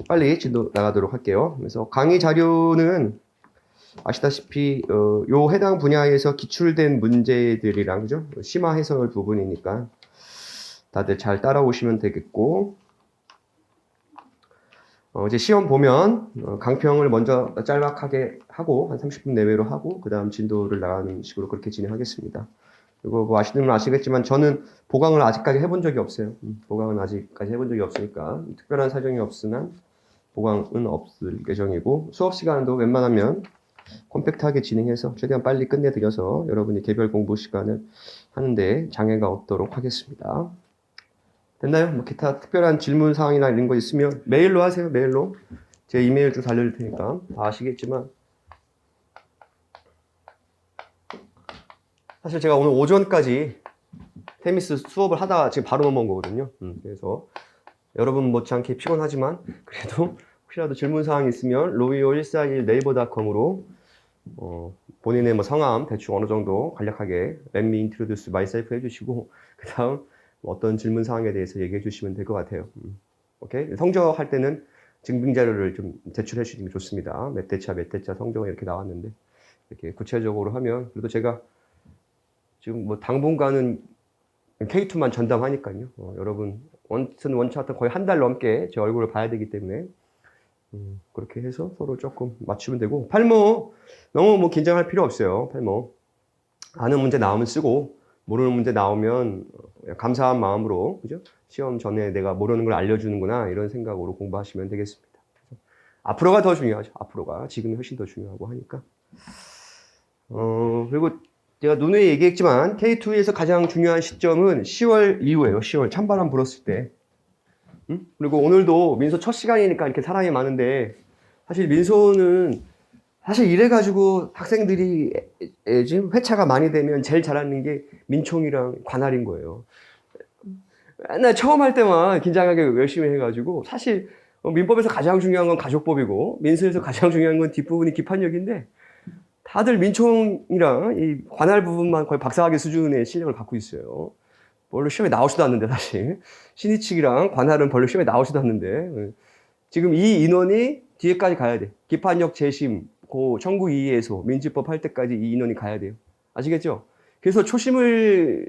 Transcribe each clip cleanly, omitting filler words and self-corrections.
빨리 진도 나가도록 할게요. 그래서 강의 자료는 아시다시피 요 해당 분야에서 기출된 문제들이랑 그죠? 심화 해설 부분이니까 다들 잘 따라오시면 되겠고, 이제 시험 보면 강평을 먼저 짤막하게 하고 한 30분 내외로 하고 그 다음 진도를 나가는 식으로 그렇게 진행하겠습니다. 그리고 뭐 아시는 분은 아시겠지만 저는 보강을 아직까지 해본 적이 없어요. 보강은 아직까지 해본 적이 없으니까 특별한 사정이 없으나 보강은 없을 예정이고, 수업 시간도 웬만하면 컴팩트하게 진행해서 최대한 빨리 끝내드려서 여러분이 개별 공부 시간을 하는데 장애가 없도록 하겠습니다. 됐나요? 뭐 기타 특별한 질문 사항이나 이런 거 있으면 메일로 하세요. 메일로. 제 이메일 주소 알려줄 테니까 다 아시겠지만, 사실 제가 오늘 오전까지 테미스 수업을 하다가 지금 바로 넘어온 거거든요. 그래서 여러분 못지않게 피곤하지만 그래도 혹시라도 질문 사항이 있으면 로이오141 네이버닷컴으로 본인의 뭐 성함 대충 어느 정도 간략하게 Let me introduce myself 해주시고 그 다음 어떤 질문 사항에 대해서 얘기해 주시면 될 것 같아요. 오케이? 성적할 때는 증빙 자료를 좀 제출해 주시는 게 좋습니다. 몇 대차 성적이 이렇게 나왔는데 이렇게 구체적으로 하면, 그래도 제가 지금 뭐 당분간은 K2만 전담하니까요. 여러분 원튼 원차트 거의 한 달 넘게 제 얼굴을 봐야 되기 때문에 그렇게 해서 서로 조금 맞추면 되고, 팔모 너무 뭐 긴장할 필요 없어요. 팔모 아는 문제 나오면 쓰고 모르는 문제 나오면 감사한 마음으로, 그죠? 시험 전에 내가 모르는 걸 알려주는구나 이런 생각으로 공부하시면 되겠습니다. 앞으로가 더 중요하죠. 앞으로가 지금이 훨씬 더 중요하고 하니까. 그리고 제가 누누이 얘기했지만 K2에서 가장 중요한 시점은 10월 이후에요. 10월 찬바람 불었을 때. 그리고 오늘도 민소 첫 시간이니까 이렇게 사람이 많은데, 사실 민소는 사실 이래가지고 학생들이 지금 회차가 많이 되면 제일 잘하는 게 민총이랑 관할인 거예요. 맨날 처음 할 때만 긴장하게 열심히 해가지고, 사실 민법에서 가장 중요한 건 가족법이고 민소에서 가장 중요한 건 뒷부분이 기판력인데, 다들 민총이랑 이 관할 부분만 거의 박사학위 수준의 실력을 갖고 있어요. 별로 시험에 나오지도 않는데, 사실 신의칙이랑 관할은 별로 시험에 나오지도 않는데 지금 이 인원이 뒤에까지 가야 돼. 기판력 재심, 고 청구 이의에서 민지법 할 때까지 이 인원이 가야 돼요. 아시겠죠? 그래서 초심을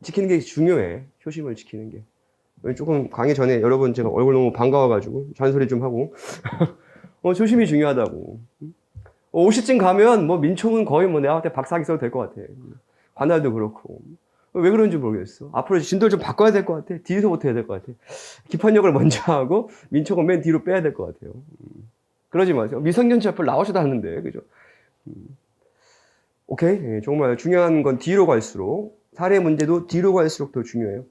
지키는 게 중요해. 초심을 지키는 게. 조금 강의 전에 여러분 제가 얼굴 너무 반가워가지고 잔소리 좀 하고 초심이 중요하다고. 50쯤 가면 뭐 민총은 거의 뭐 내가 볼 때 박사학위 써도 될 것 같아. 관할도 그렇고. 왜 그런지 모르겠어. 앞으로 진도를 좀 바꿔야 될 것 같아. 뒤에서부터 해야 될 것 같아. 기판력을 먼저 하고 민총은 맨 뒤로 빼야 될 것 같아요. 그러지 마세요. 미성년자 앞을 나오지도 않는데, 그죠? 오케이. 예, 정말 중요한 건 뒤로 갈수록, 사례 문제도 뒤로 갈수록 더 중요해요.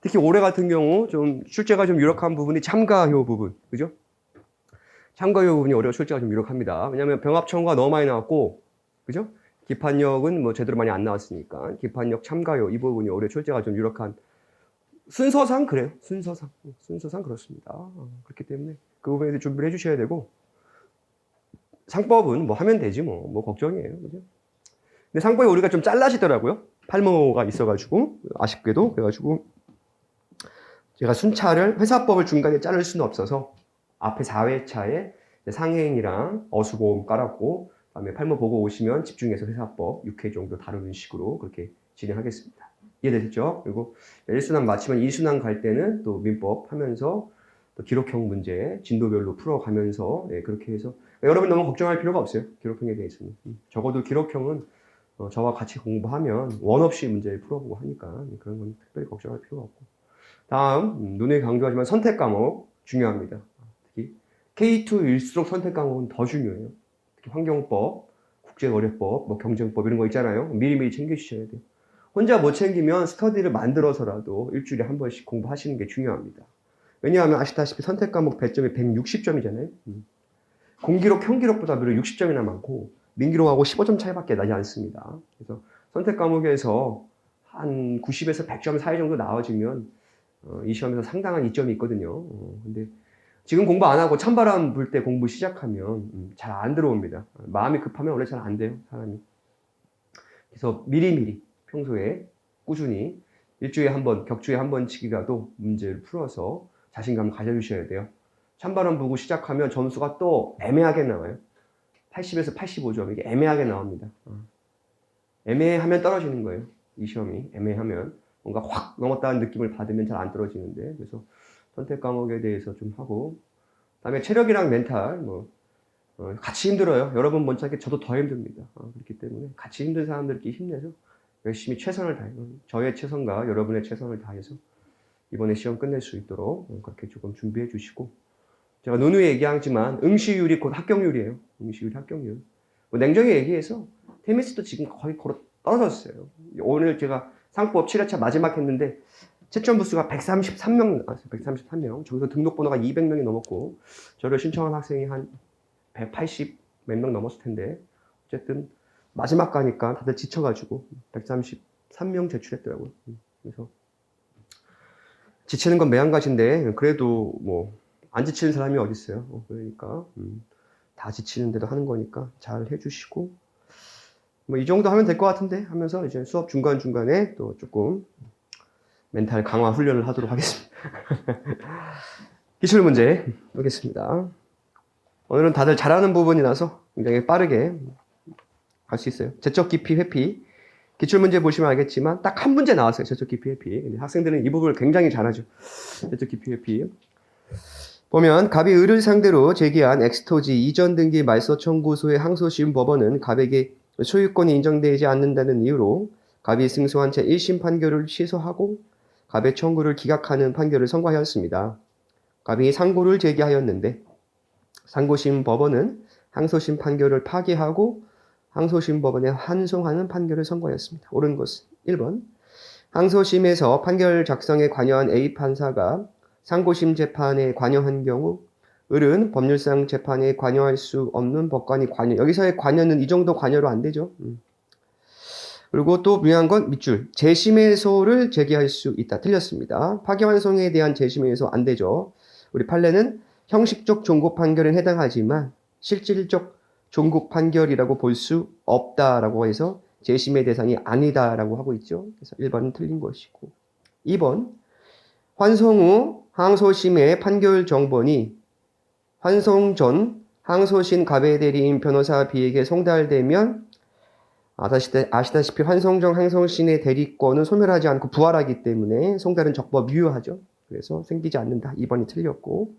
특히 올해 같은 경우 좀 출제가 좀 유력한 부분이 참가효 부분, 그죠? 참가효 부분이 올해가 출제가 좀 유력합니다. 왜냐하면 병합 청구가 너무 많이 나왔고, 그죠? 기판력은 뭐 제대로 많이 안 나왔으니까 기판력 참가효 이 부분이 올해 출제가 좀 유력한, 순서상 그래요. 순서상 그렇습니다. 그렇기 때문에 그 부분에 대해 준비를 해주셔야 되고, 상법은 뭐 하면 되지 뭐 걱정이에요. 그죠? 근데 상법이 우리가 좀 잘라지더라고요. 팔모가 있어가지고, 아쉽게도. 그래가지고 제가 순차를 회사법을 중간에 자를 수는 없어서 앞에 4회차에 상해인이랑 어수보험 깔았고, 그다음에 팔모 보고 오시면 집중해서 회사법 6회 정도 다루는 식으로 그렇게 진행하겠습니다. 이해되셨죠? 그리고 1순환 마치면 2순환 갈 때는 또 민법 하면서 또 기록형 문제 진도별로 풀어가면서, 예, 그렇게 해서 여러분 너무 걱정할 필요가 없어요. 기록형에 대해서는. 적어도 기록형은 저와 같이 공부하면 원 없이 문제를 풀어보고 하니까 그런 건 특별히 걱정할 필요가 없고. 다음, 눈에 강조하지만 선택 과목 중요합니다. 특히 K2일수록 선택 과목은 더 중요해요. 특히 환경법, 국제거래법, 뭐 경쟁법 이런 거 있잖아요. 미리미리 챙겨주셔야 돼요. 혼자 못 챙기면 스터디를 만들어서라도 일주일에 한 번씩 공부하시는 게 중요합니다. 왜냐하면 아시다시피 선택 과목 배점이 160점이잖아요. 공기록, 형기록보다 무려 60점이나 많고 민기록하고 15점 차이밖에 나지 않습니다. 그래서 선택 과목에서 한 90에서 100점 사이 정도 나와주면 이 시험에서 상당한 이점이 있거든요. 근데 지금 공부 안 하고 찬바람 불 때 공부 시작하면 잘 안 들어옵니다. 마음이 급하면 원래 잘 안 돼요, 사람이. 그래서 미리미리 평소에 꾸준히 일주일에 한 번, 격주에 한 번씩이라도 문제를 풀어서 자신감을 가져주셔야 돼요. 찬바람 부고 시작하면 점수가 또 애매하게 나와요. 80에서 85점. 이게 애매하게 나옵니다. 애매하면 떨어지는 거예요. 이 시험이. 애매하면. 뭔가 확 넘었다는 느낌을 받으면 잘 안 떨어지는데. 그래서 선택 과목에 대해서 좀 하고. 그다음에 체력이랑 멘탈, 같이 힘들어요. 여러분 먼저 저도 더 힘듭니다. 그렇기 때문에 같이 힘든 사람들끼리 힘내서 열심히 최선을 다해요. 저의 최선과 여러분의 최선을 다해서 이번에 시험 끝낼 수 있도록 그렇게 조금 준비해 주시고, 제가 누누이 얘기하지만 응시율이 곧 합격률이에요. 응시율, 합격률. 냉정히 얘기해서 테미스도 지금 거의 걸어 떨어졌어요. 오늘 제가 상법 7회차 마지막 했는데 채점 부수가 133명 나왔어요. 133명. 저기서 등록 번호가 200명이 넘었고 저를 신청한 학생이 한 180 몇 명 넘었을 텐데, 어쨌든 마지막 가니까 다들 지쳐가지고 133명 제출했더라고요. 그래서 지치는 건 매한가지인데 그래도 뭐 안 지치는 사람이 어디 있어요. 그러니까 다 지치는데도 하는 거니까 잘 해주시고, 뭐 이 정도 하면 될 것 같은데 하면서 이제 수업 중간중간에 또 조금 멘탈 강화 훈련을 하도록 하겠습니다. 기출 문제 보겠습니다. 오늘은 다들 잘하는 부분이라서 굉장히 빠르게 갈 수 있어요. 제적 깊이 회피. 기출 문제 보시면 알겠지만 딱 한 문제 나왔어요. 제적 깊이 회피. 학생들은 이 부분을 굉장히 잘하죠. 제적 깊이 회피. 보면 갑이 을을 상대로 제기한 엑스토지 이전 등기 말소 청구소의 항소심 법원은 갑에게 소유권이 인정되지 않는다는 이유로 갑이 승소한 채 1심 판결을 취소하고 갑의 청구를 기각하는 판결을 선고하였습니다. 갑이 상고를 제기하였는데 상고심 법원은 항소심 판결을 파기하고 항소심 법원에 환송하는 판결을 선고하였습니다. 옳은 것은 1번. 항소심에서 판결 작성에 관여한 A 판사가 상고심 재판에 관여한 경우 을은 법률상 재판에 관여할 수 없는 법관이 관여. 여기서의 관여는 이 정도 관여로 안 되죠. 그리고 또 중요한 건 밑줄. 재심의소를 제기할 수 있다. 틀렸습니다. 파기환송에 대한 재심의소 안 되죠. 우리 판례는 형식적 종고 판결은 해당하지만 실질적 종고 판결이라고 볼 수 없다라고 해서 재심의 대상이 아니다라고 하고 있죠. 그래서 1번은 틀린 것이고, 2번. 환송 후 항소심의 판결 정본이 환송 전 항소심 갑의 대리인 변호사 B에게 송달되면 아시다시피 환송 전 항소심의 대리권은 소멸하지 않고 부활하기 때문에 송달은 적법 유효하죠. 그래서 생기지 않는다. 2번이 틀렸고,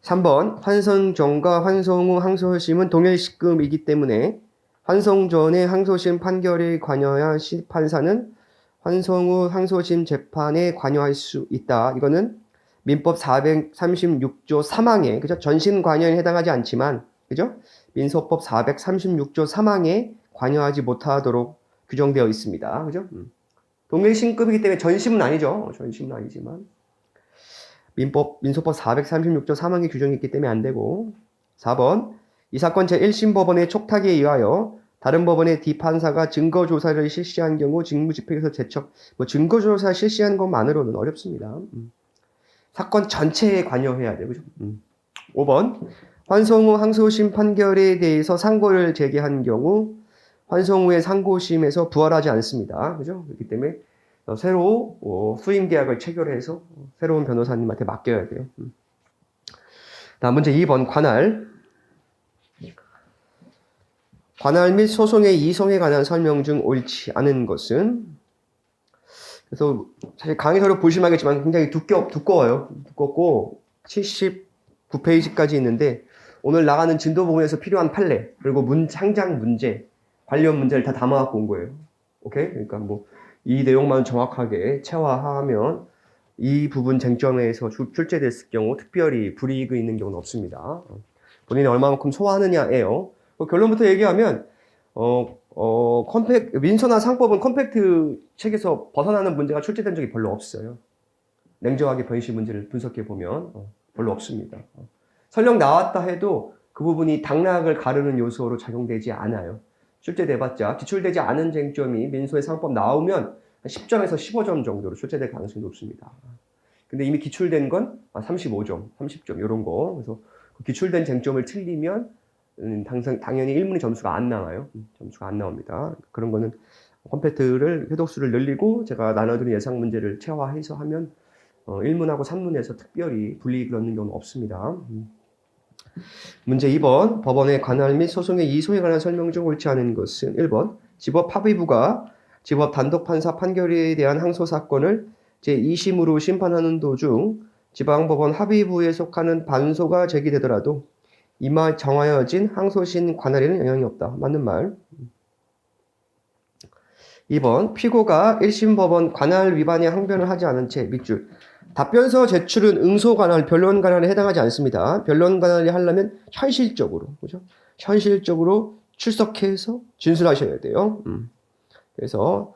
3번. 환송 전과 환송 후 항소심은 동일 시금이기 때문에 환송 전의 항소심 판결에 관여한 판사는 환송 후 항소심 재판에 관여할 수 있다. 이거는 민법 436조 3항에, 그죠? 전신 관여에 해당하지 않지만, 그죠? 민소법 436조 3항에 관여하지 못하도록 규정되어 있습니다. 그죠? 동일 신급이기 때문에 전심은 아니죠. 전심은 아니지만. 민소법 436조 3항에 규정이 있기 때문에 안 되고. 4번. 이 사건 제1심 법원의 촉탁에 의하여 다른 법원의 D 판사가 증거조사를 실시한 경우 직무집행에서 제척, 증거조사 실시한 것만으로는 어렵습니다. 사건 전체에 관여해야 돼요. 그죠? 5번. 환송 후 항소심 판결에 대해서 상고를 제기한 경우 환송 후에 상고심에서 부활하지 않습니다. 그죠? 그렇기 때문에 새로 수임 계약을 체결해서 새로운 변호사님한테 맡겨야 돼요. 다음 문제 2번. 관할 및 소송의 이성에 관한 설명 중 옳지 않은 것은, 그래서 사실 강의서를 보시면 알겠지만 굉장히 두꺼워요. 두껍고 79페이지까지 있는데 오늘 나가는 진도 부분에서 필요한 판례 그리고 창작 문제 관련 문제를 다 담아갖고 온 거예요. 오케이? 그러니까 뭐 이 내용만 정확하게 체화하면 이 부분 쟁점에서 출제됐을 경우 특별히 불이익이 있는 경우는 없습니다. 본인이 얼마만큼 소화하느냐예요. 결론부터 얘기하면 민소나 상법은 컴팩트 책에서 벗어나는 문제가 출제된 적이 별로 없어요. 냉정하게 변시 문제를 분석해 보면 별로 없습니다. 설령 나왔다 해도 그 부분이 당락을 가르는 요소로 작용되지 않아요. 출제돼봤자 기출되지 않은 쟁점이 민소의 상법 나오면 10점에서 15점 정도로 출제될 가능성이 높습니다. 근데 이미 기출된 건 35점, 30점 이런 거. 그래서 기출된 쟁점을 틀리면 당연히 1문의 점수가 안 나와요. 점수가 안 나옵니다. 그런 거는 컴팩트를 회독수를 늘리고 제가 나눠드린 예상 문제를 체화해서 하면 1문하고 3문에서 특별히 불이익을 얻는 경우는 없습니다. 문제 2번. 법원의 관할 및 소송의 이소에 관한 설명 중 옳지 않은 것은 1번. 지법 합의부가 지법 단독 판사 판결에 대한 항소 사건을 제2심으로 심판하는 도중 지방법원 합의부에 속하는 반소가 제기되더라도 이마 정하여진 항소심 관할에는 영향이 없다. 맞는 말. 2번. 피고가 1심 법원 관할 위반의 항변을 하지 않은 채 밑줄. 답변서 제출은 응소 관할, 변론 관할에 해당하지 않습니다. 변론 관할이 하려면 현실적으로, 그죠? 현실적으로 출석해서 진술하셔야 돼요. 그래서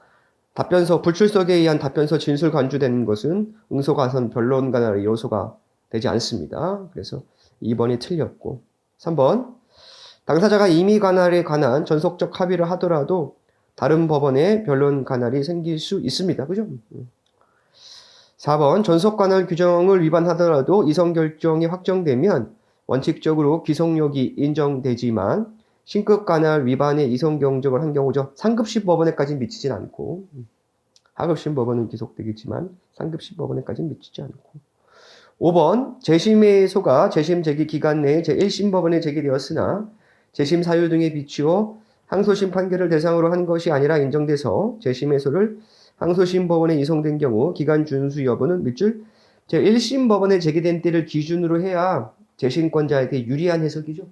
답변서, 불출석에 의한 답변서 진술 간주되는 것은 응소 가선 변론 관할의 요소가 되지 않습니다. 그래서 2번이 틀렸고. 3번. 당사자가 임의 관할에 관한 전속적 합의를 하더라도 다른 법원에 변론 관할이 생길 수 있습니다. 그죠? 4번. 전속 관할 규정을 위반하더라도 이성 결정이 확정되면 원칙적으로 기속력이 인정되지만 신급 관할 위반의 이성 경적을 한 경우죠. 상급심 법원에까지는 미치진 않고 하급심 법원은 기속되겠지만 상급심 법원에까지는 미치지 않고. 5번. 재심의소가 재심 제기 기간 내에 제1심 법원에 제기되었으나 재심 사유 등에 비추어 항소심 판결을 대상으로 한 것이 아니라 인정돼서 재심의소를 항소심 법원에 이송된 경우 기간 준수 여부는 밑줄 제1심 법원에 제기된 때를 기준으로 해야 재심권자에게 유리한 해석이죠.